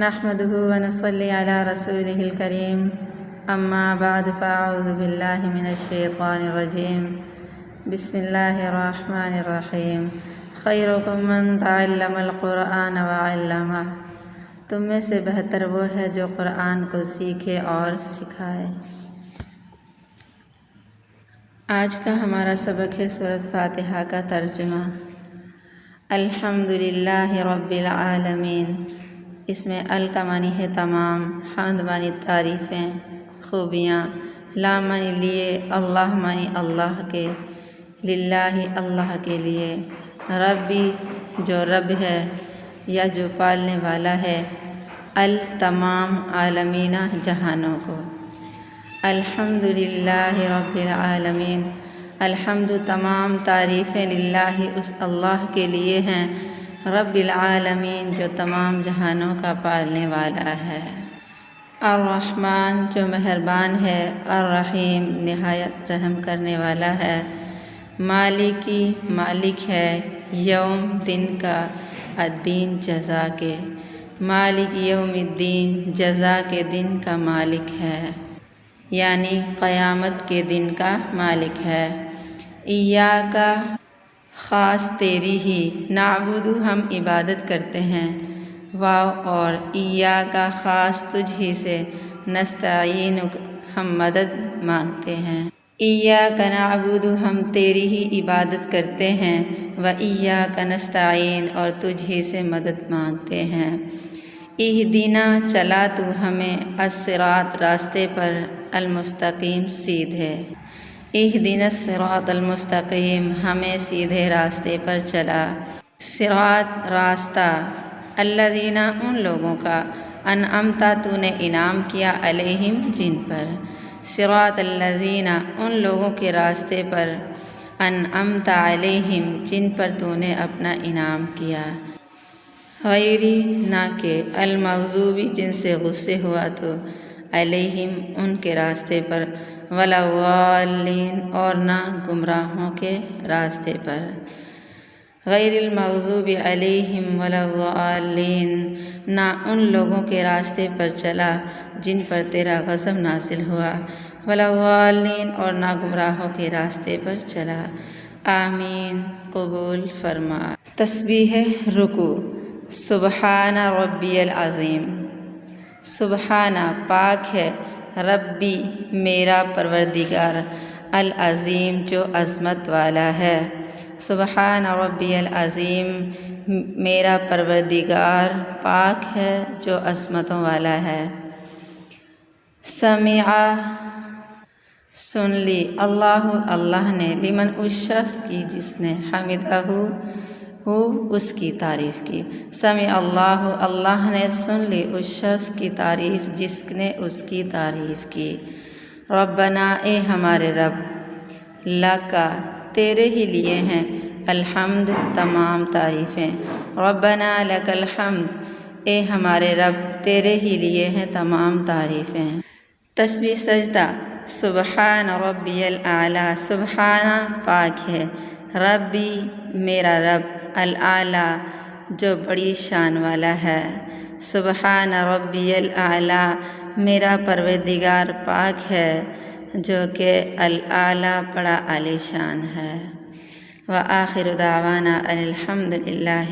نحمده ونصلي على رسوله الكريم اما بعد فاعوذ باللہ من الشیطان الرجیم بسم اللہ الرحمن الرحیم خیرکم من تعلم القرآن وعلمہ، تم میں سے بہتر وہ ہے جو قرآن کو سیکھے اور سکھائے۔ آج کا ہمارا سبق ہے سورۃ فاتحہ کا ترجمہ۔ الحمدللہ رب العالمین، اس میں ال کا معنی ہے تمام، حمد معنی تعریفیں، خوبیاں، لا معنی لیے، اللہ معنی اللہ کے، للہ اللہ کے لیے، ربی جو رب ہے یا جو پالنے والا ہے، ال تمام، عالمین جہانوں کو۔ الحمدللہ رب العالمین، الحمد تمام تعریفیں للہ اس اللہ کے لیے ہیں، رب العالمین جو تمام جہانوں کا پالنے والا ہے، الرحمن جو مہربان ہے، الرحیم نہایت رحم کرنے والا ہے، مالکی مالک ہے، یوم دن کا، الدین جزا کے، مالک یوم الدین جزا کے دن کا مالک ہے، یعنی قیامت کے دن کا مالک ہے۔ ایاک خاص تیری ہی، نعبد ہم عبادت کرتے ہیں، واو اور ایاک خاص تجھ ہی سے، نستعین ہم مدد مانگتے ہیں۔ ایاک نعبد ہم تیری ہی عبادت کرتے ہیں، و ایاک نستعین اور تجھ ہی سے مدد مانگتے ہیں۔ اہدنا چلا تو ہمیں، الصراط راستے پر، المستقیم سیدھے، اہدنا الصراط المستقیم ہمیں سیدھے راستے پر چلا، صراط راستہ، الذین ان لوگوں کا، انعمت تو نے انعام کیا، علیہم جن پر، صراط الذین ان لوگوں کے راستے پر، انعمت علیہم جن پر تو نے اپنا انعام کیا، غیری نہ کہ، المغضوب جن سے غصے ہوا تو، علیہم ان کے راستے پر، ولا الضالین اور نہ گمراہوں کے راستے پر، غیر المغضوب علیہم ولا الضالین نہ ان لوگوں کے راستے پر چلا جن پر تیرا غضب نازل ہوا، ولا الضالین اور نہ گمراہوں کے راستے پر چلا۔ آمین، قبول فرما۔ تسبیح رکوع۔ سبحان ربی العظیم، سبحان پاک ہے، ربی میرا پروردگار، العظیم جو عظمت والا ہے، سبحان ربی العظیم میرا پروردگار پاک ہے جو عظمتوں والا ہے۔ سمع سن لی، اللہ اللہ نے، لمن اس شخص کی جس نے، حمدہ اس کی تعریف کی، سمع اللہ اللہ نے سن لی اس شخص کی تعریف جس نے اس کی تعریف کی۔ ربنا اے ہمارے رب، لکا تیرے ہی لیے ہیں، الحمد تمام تعریفیں، ربنا لک الحمد اے ہمارے رب تیرے ہی لیے ہیں تمام تعریفیں۔ تسبیح سجدہ۔ سبحان ربی الاعلیٰ، سبحان پاک ہے، ربی میرا رب، الاعلیٰ جو بڑی شان والا ہے، سبحان ربی الاعلیٰ میرا پروردگار پاک ہے جو کہ الاعلیٰ بڑا عالی شان ہے۔ وآخر دعوانا ان الحمد للہ۔